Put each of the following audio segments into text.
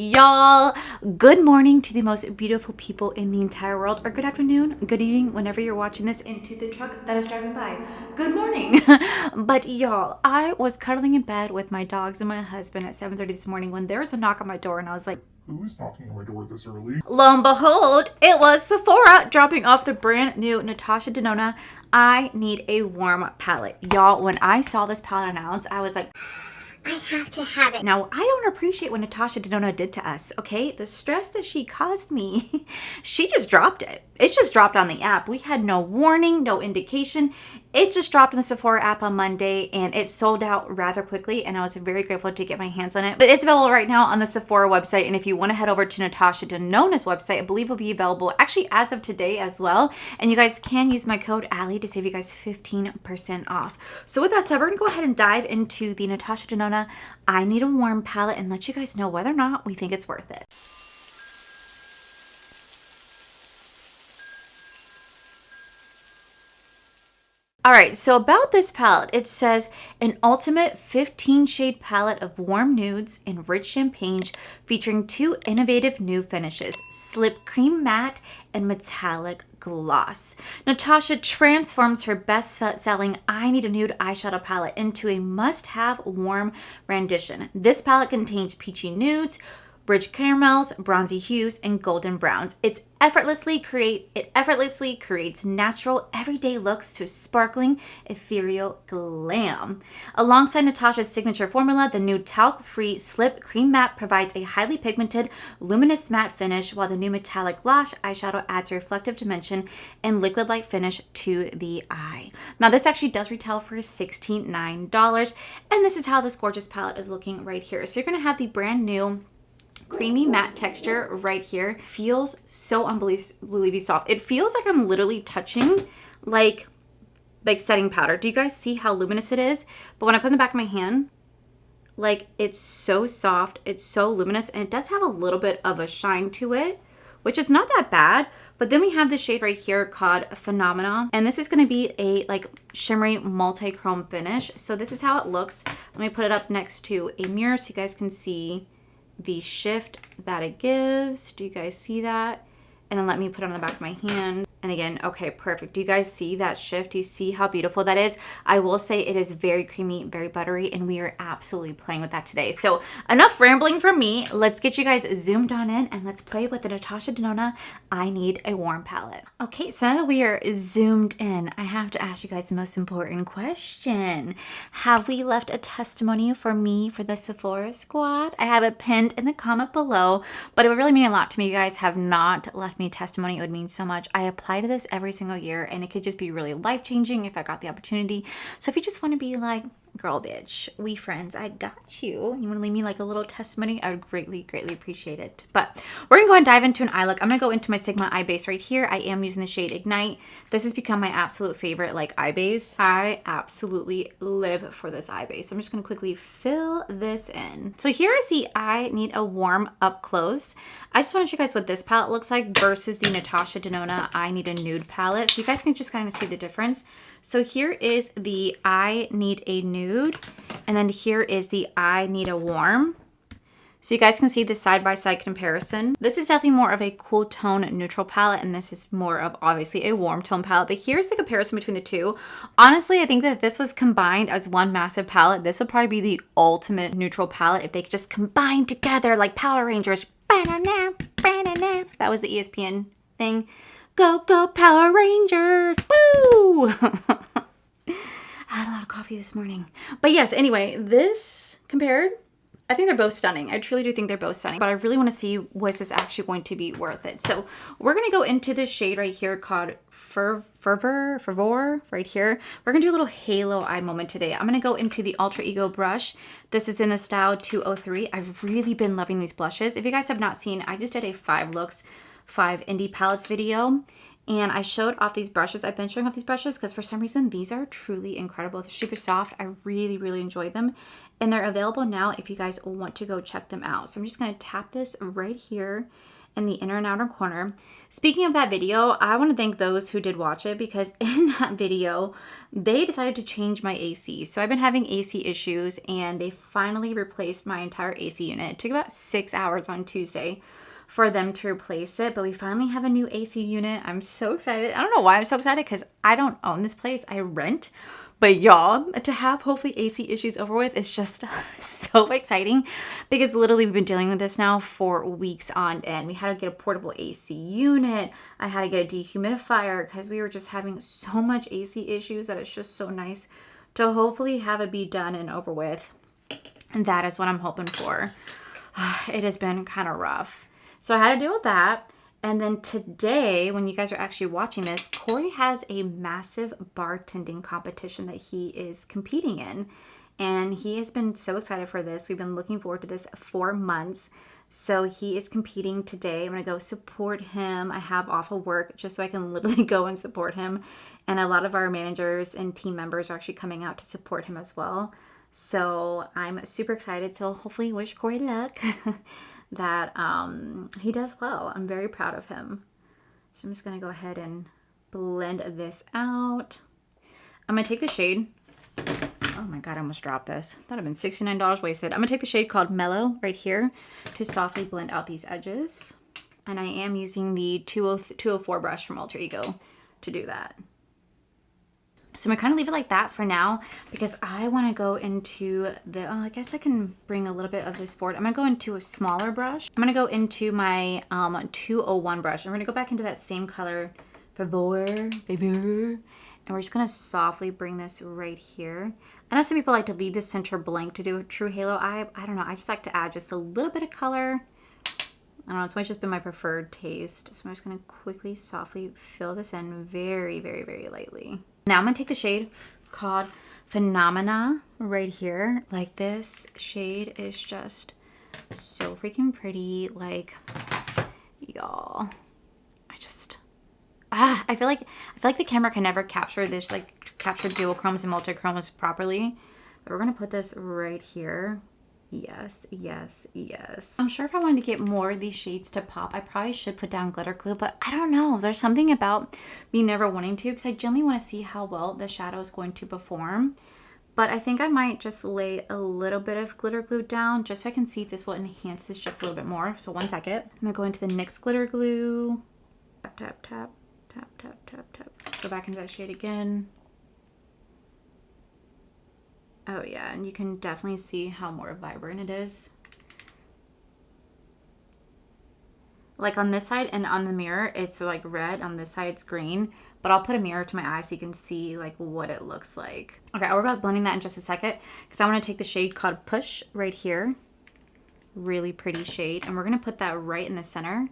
Y'all, good morning to the most beautiful people in the entire world, or good afternoon, good evening, whenever you're watching this into the truck that is driving by. Good morning. But y'all, I was cuddling in bed with my dogs and my husband at 7:30 this morning when there was a knock on my door, and I was like, who is knocking on my door this early? lo and behold, it was Sephora dropping off the brand new Natasha Denona I Need a Warm palette. Y'all, when I saw this palette announced, I was like, I have to have it. Now, I don't appreciate what Natasha Denona did to us, okay? The stress that she caused me, she just dropped it. It just dropped on the app. We had no warning, no indication. It just dropped in the Sephora app on Monday, and it sold out rather quickly, and I was very grateful to get my hands on it. But it's available right now on the Sephora website, and if you want to head over to Natasha Denona's website, I believe it'll be available actually as of today as well. And you guys can use my code Allie to save you guys 15% off. So with that said, we're going to go ahead and dive into the Natasha Denona I Need a Warm palette and let you guys know whether or not we think it's worth it. All right, so about this palette, it says an ultimate 15 shade palette of warm nudes in rich champagnes featuring two innovative new finishes, slip cream matte and metallic gloss. Natasha transforms her best-selling I Need a Nude eyeshadow palette into a must-have warm rendition. This palette contains peachy nudes, rich caramels, bronzy hues, and golden browns. It effortlessly creates natural, everyday looks to sparkling, ethereal glam. Alongside Natasha's signature formula, the new talc-free slip cream matte provides a highly pigmented, luminous matte finish, while the new metallic gloss eyeshadow adds a reflective dimension and liquid-like finish to the eye. Now, this actually does retail for $69, and this is how this gorgeous palette is looking right here. So you're going to have the brand new creamy matte texture right here. Feels so unbelievably soft. It feels like I'm literally touching like setting powder. Do you guys see how luminous it is? But when I put it in the back of my hand, like, it's so soft, it's so luminous, and it does have a little bit of a shine to it, which is not that bad. But then we have this shade right here called Phenomena, and this is going to be a like shimmery multi-chrome finish. So this is how it looks. Let me put it up next to a mirror so you guys can see the shift that it gives. Do you guys see that? And then let me put it on the back of my hand. And again, okay, perfect. Do you guys see that shift? Do you see how beautiful that is? I will say it is very creamy, very buttery, and we are absolutely playing with that today. So enough rambling from me. Let's get you guys zoomed on in and let's play with the Natasha Denona I Need a Warm palette. Okay, so now that we are zoomed in, I have to ask you guys the most important question. Have we left a testimony for me for the Sephora squad? I have it pinned in the comment below, but it would really mean a lot to me. You guys have not left me a testimony. It would mean so much. I apply to this every single year, and it could just be really life-changing if I got the opportunity. So if you just want to be like, girl, bitch, we friends, I got you. You want to leave me like a little testimony? I would greatly appreciate it. But we're going to go and dive into an eye look. I'm going to go into my Sigma eye base right here. I am using the shade Ignite. This has become my absolute favorite like eye base. I absolutely live for this eye base. So I'm just going to quickly fill this in. So here is the I Need a Warm up close. I just want to show you guys what this palette looks like versus the Natasha Denona I Need a Nude palette. So you guys can just kind of see the difference. So here is the I Need a Nude, and then here is the I Need a Warm. So you guys can see the side-by-side comparison. This is definitely more of a cool tone neutral palette, and this is more of obviously a warm tone palette. But here's the comparison between the two. Honestly, I think that if this was combined as one massive palette, this would probably be the ultimate neutral palette if they could just combine together like Power Rangers. That was the ESPN thing. Go, go, Power Rangers! Woo! I had a lot of coffee this morning. But yes, anyway, this compared, I think they're both stunning. I truly do think they're both stunning. But I really want to see, was this actually going to be worth it? So we're going to go into this shade right here called Fervor, right here. We're going to do a little halo eye moment today. I'm going to go into the Ultra Ego brush. This is in the style 203. I've really been loving these blushes. If you guys have not seen, I just did a 5 indie palettes video, and I showed off these brushes. I've been showing off these brushes because for some reason these are truly incredible. They're super soft. I really enjoy them, and they're available now if you guys want to go check them out. So I'm just going to tap this right here, in the inner and outer corner. Speaking of that video, I want to thank those who did watch it, because in that video, they decided to change my AC. So I've been having AC issues, and they finally replaced my entire AC unit. It took about 6 hours on Tuesday for them to replace it, but we finally have a new AC unit. I'm so excited. I don't know why I'm so excited, because I don't own this place. I rent. But y'all, to have hopefully AC issues over with is just so exciting, because literally we've been dealing with this now for weeks on end. We had to get a portable AC unit. I had to get a dehumidifier, because we were just having so much AC issues that it's just so nice to hopefully have it be done and over with. And that is what I'm hoping for. It has been kind of rough. So I had to deal with that. And then today, when you guys are actually watching this, Corey has a massive bartending competition that he is competing in. And he has been so excited for this. We've been looking forward to this 4 months. So he is competing today. I'm going to go support him. I have off of work just so I can literally go and support him. And a lot of our managers and team members are actually coming out to support him as well. So I'm super excited. So hopefully wish Corey luck. That he does well. I'm very proud of him. So I'm just going to go ahead and blend this out. I'm going to take the shade. Oh my God, I almost dropped this. That would have been $69 wasted. I'm going to take the shade called Mellow right here to softly blend out these edges. And I am using the 204 brush from Alter Ego to do that. So I'm going to kind of leave it like that for now, because I want to go into the, I guess I can bring a little bit of this forward. I'm going to go into a smaller brush. I'm going to go into my 201 brush. I'm going to go back into that same color, Favor. And we're just going to softly bring this right here. I know some people like to leave the center blank to do a true halo eye. I don't know. I just like to add just a little bit of color. I don't know. It's always just been my preferred taste. So I'm just going to quickly, softly fill this in very, very, very lightly. Now I'm going to take the shade called Phenomena right here. Like, this shade is just so freaking pretty. Like, y'all, I feel like the camera can never capture this, like capture duochromes and multichromes properly. But we're going to put this right here. Yes, yes, yes. I'm sure if I wanted to get more of these shades to pop, I probably should put down glitter glue, but I don't know. There's something about me never wanting to, because I generally want to see how well the shadow is going to perform. But I think I might just lay a little bit of glitter glue down just so I can see if this will enhance this just a little bit more. So one second. I'm going to go into the NYX glitter glue. Tap, tap, tap, tap, tap, tap, tap. Go back into that shade again. Oh yeah, and you can definitely see how more vibrant it is. Like on this side and on the mirror, it's like red. On this side, it's green. But I'll put a mirror to my eye so you can see like what it looks like. Okay, I'll worry about blending that in just a second, because I want to take the shade called Push right here. Really pretty shade. And we're going to put that right in the center.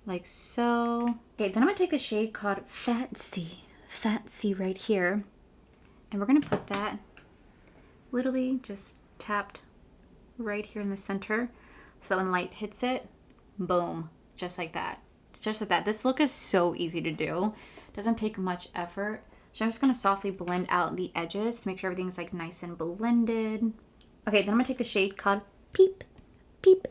Like so. Okay, then I'm going to take the shade called Fancy right here, and we're going to put that literally just tapped right here in the center, so that when light hits it, boom, just like that. Just like that. This look is so easy to do. Doesn't take much effort. So I'm just going to softly blend out the edges to make sure everything's like nice and blended. Okay, then I'm going to take the shade called Peep,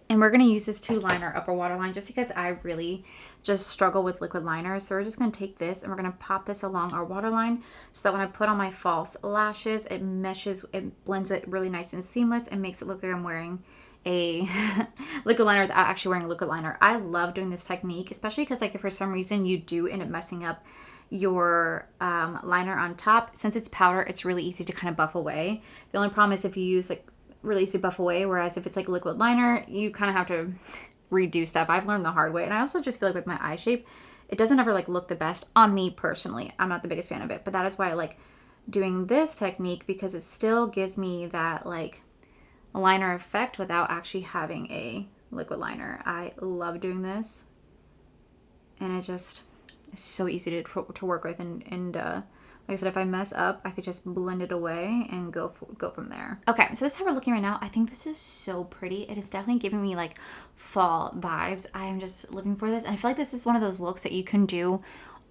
and we're going to use this to line our upper waterline, just because I really just struggle with liquid liners. So we're just going to take this and we're going to pop this along our waterline, so that when I put on my false lashes, it meshes, it blends it really nice and seamless, and makes it look like I'm wearing a liquid liner without actually wearing a liquid liner. I love doing this technique, especially because like if for some reason you do end up messing up your liner on top, since it's powder, it's really easy to kind of buff away. The only problem is if you use like really easy to buff away, whereas if it's like liquid liner, you kind of have to redo stuff. I've learned the hard way. And I also just feel like with my eye shape, it doesn't ever like look the best on me personally. I'm not the biggest fan of it, but that is why I like doing this technique, because it still gives me that like liner effect without actually having a liquid liner. I love doing this, and it just is so easy to work with, and like I said, if I mess up, I could just blend it away and go from there. Okay, so this is how we're looking right now. I think this is so pretty. It is definitely giving me like fall vibes. I am just looking for this, and I feel like this is one of those looks that you can do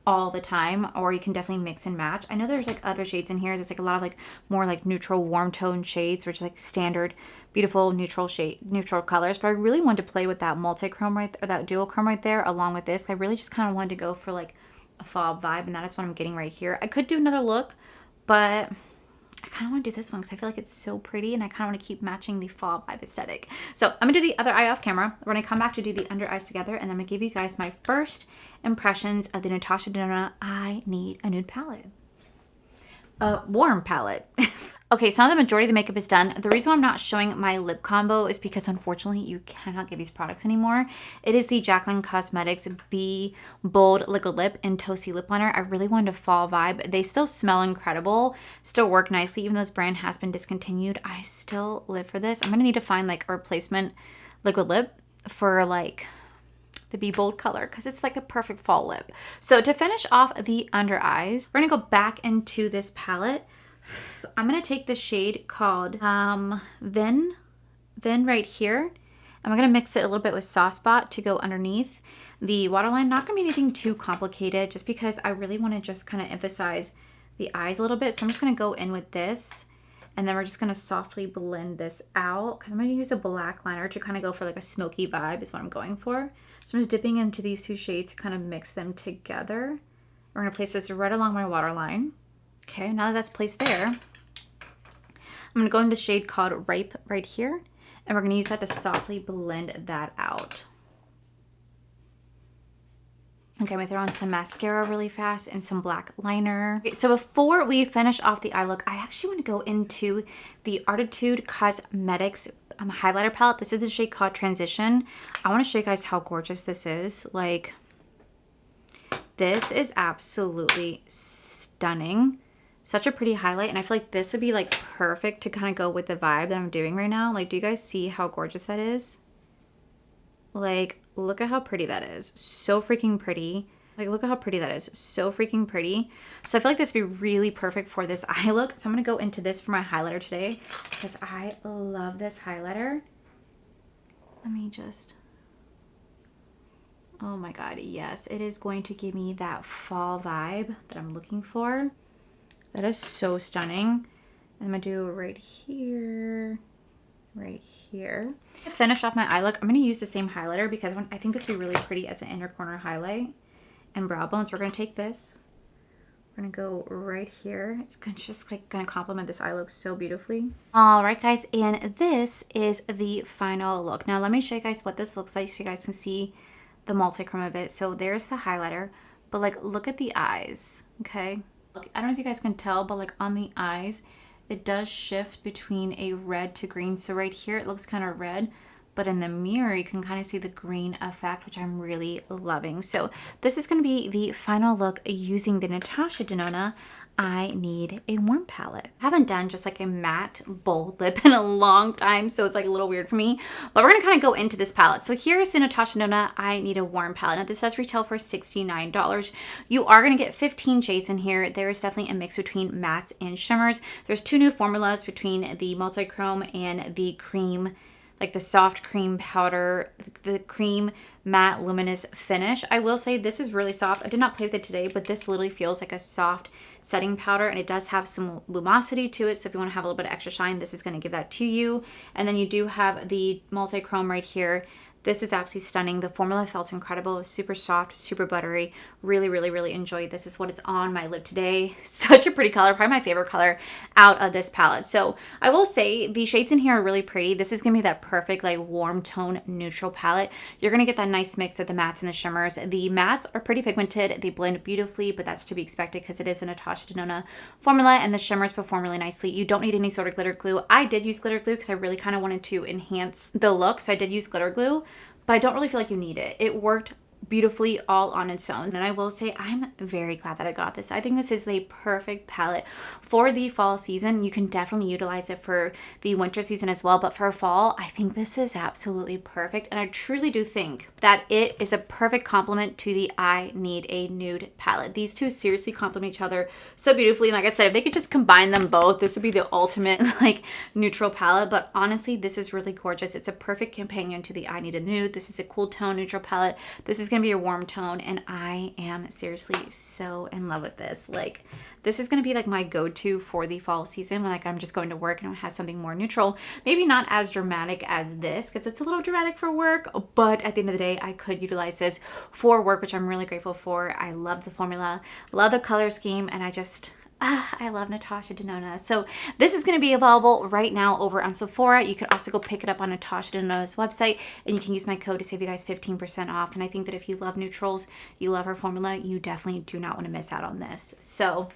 all the time, or you can definitely mix and match. I know there's like other shades in here. There's like a lot of like more like neutral warm tone shades, which is like standard beautiful neutral colors, but I really wanted to play with that multi-chrome or that dual chrome right there along with this. I really just kind of wanted to go for like a fall vibe, and that is what I'm getting right here. I could do another look, but I kind of want to do this one because I feel like it's so pretty, and I kind of want to keep matching the fall vibe aesthetic. So I'm going to do the other eye off camera. We're going to come back to do the under eyes together, and then I'm going to give you guys my first impressions of the Natasha Denona I Need a Nude palette. Warm palette. Okay, so now the majority of the makeup is done. The reason why I'm not showing my lip combo is because unfortunately you cannot get these products anymore. It is the Jaclyn Cosmetics Be Bold Liquid Lip and Toasty Lip Liner. I really wanted a fall vibe. They still smell incredible, still work nicely, even though this brand has been discontinued. I still live for this. I'm gonna need to find like a replacement liquid lip for like the Be Bold color, because it's like the perfect fall lip. So to finish off the under eyes, we're gonna go back into this palette. I'm gonna take the shade called Vin right here, and I'm gonna mix it a little bit with Soft Spot to go underneath the waterline. Not gonna be anything too complicated, just because I really want to just kind of emphasize the eyes a little bit. So I'm just gonna go in with this, and then we're just gonna softly blend this out, because I'm gonna use a black liner to kind of go for like a smoky vibe is what I'm going for. So I'm just dipping into these two shades to kind of mix them together. We're gonna place this right along my waterline. Okay, now that that's placed there, I'm gonna go into the shade called Ripe right here, and we're gonna use that to softly blend that out. Okay, I'm gonna throw on some mascara really fast and some black liner. Okay, so before we finish off the eye look, I actually want to go into the Artitude Cosmetics highlighter palette. This is the shade called Transition. I want to show you guys how gorgeous this is. Like, this is absolutely stunning. Such a pretty highlight, and I feel like this would be like perfect to kind of go with the vibe that I'm doing right now. Like, do you guys see how gorgeous that is? Like, look at how pretty that is. So freaking pretty. Like, look at how pretty that is. So freaking pretty. So I feel like this would be really perfect for this eye look. So I'm going to go into this for my highlighter today, because I love this highlighter. Let me just... Oh my god, yes. It is going to give me that fall vibe that I'm looking for. That is so stunning. I'm going to do it right here, right here. To finish off my eye look, I'm going to use the same highlighter because I think this would be really pretty as an inner corner highlight and brow bones. We're going to take this. We're going to go right here. It's just like going to complement this eye look so beautifully. All right, guys, and this is the final look. Now, let me show you guys what this looks like so you guys can see the multi-chrome of it. So there's the highlighter, but like, look at the eyes, okay? Look, I don't know if you guys can tell, but like on the eyes, it does shift between a red to green. So right here, it looks kind of red, but in the mirror, you can kind of see the green effect, which I'm really loving. So this is going to be the final look using the Natasha Denona I Need a Warm palette. I haven't done just like a matte bold lip in a long time, so it's like a little weird for me, but we're gonna kind of go into this palette. So here's the Natasha Denona I Need a Warm palette. Now this does retail for $69. You are gonna get 15 shades in here. There is definitely a mix between mattes and shimmers. There's two new formulas between the multi-chrome and the cream, like the soft cream powder, the cream matte luminous finish. I will say this is really soft. I did not play with it today, but this literally feels like a soft setting powder, and it does have some lumosity to it. So if you want to have a little bit of extra shine, this is going to give that to you. And then you do have the multi-chrome right here. This is absolutely stunning. The formula felt incredible. It was super soft, super buttery. Really, really, really enjoyed this. Is what it's on my lip today. Such a pretty color. Probably my favorite color out of this palette. So I will say the shades in here are really pretty. This is going to be that perfect like warm tone neutral palette. You're going to get that nice mix of the mattes and the shimmers. The mattes are pretty pigmented. They blend beautifully, but that's to be expected because it is a Natasha Denona formula, and the shimmers perform really nicely. You don't need any sort of glitter glue. I did use glitter glue because I really kind of wanted to enhance the look. So I did use glitter glue, but I don't really feel like you need it. It worked beautifully all on its own. And I will say I'm very glad that I got this. I think this is a perfect palette for the fall season. You can definitely utilize it for the winter season as well, but for fall, I think this is absolutely perfect. And I truly do think that it is a perfect complement to the I Need a Nude palette. These two seriously complement each other so beautifully. And like I said, if they could just combine them both, this would be the ultimate like neutral palette. But honestly, this is really gorgeous. It's a perfect companion to the I Need a Nude. This is a cool tone neutral palette. This is going going to be a warm tone, and I am seriously so in love with this. Like, this is going to be like my go-to for the fall season when like I'm just going to work and it has something more neutral. Maybe not as dramatic as this because it's a little dramatic for work, but at the end of the day, I could utilize this for work, which I'm really grateful for. I love the formula, love the color scheme, and I love Natasha Denona. So this is going to be available right now over on Sephora. You could also go pick it up on Natasha Denona's website, and you can use my code to save you guys 15% off. And I think that if you love neutrals, you love her formula, you definitely do not want to miss out on this. So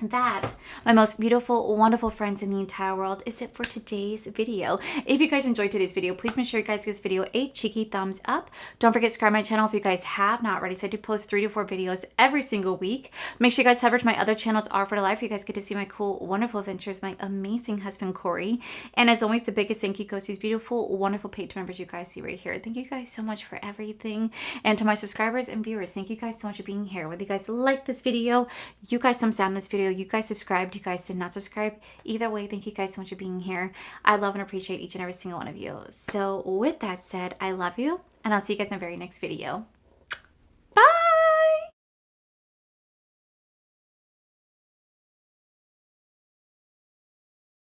that, my most beautiful, wonderful friends in the entire world, is it for today's video. If you guys enjoyed today's video, please make sure you guys give this video a cheeky thumbs up. Don't forget to subscribe to my channel if you guys have not already. So I do post 3 to 4 videos every single week. Make sure you guys head over to my other channels, Are for Life. You guys get to see my cool, wonderful adventures, my amazing husband, Corey. And as always, the biggest thank you goes to these beautiful, wonderful Patreon members you guys see right here. Thank you guys so much for everything. And to my subscribers and viewers, thank you guys so much for being here. Whether you guys like this video, you guys thumbs down this video, you guys subscribed, you guys did not subscribe, either way, thank you guys so much for being here. I love and appreciate each and every single one of you. So with that said, I love you, and I'll see you guys in my very next video.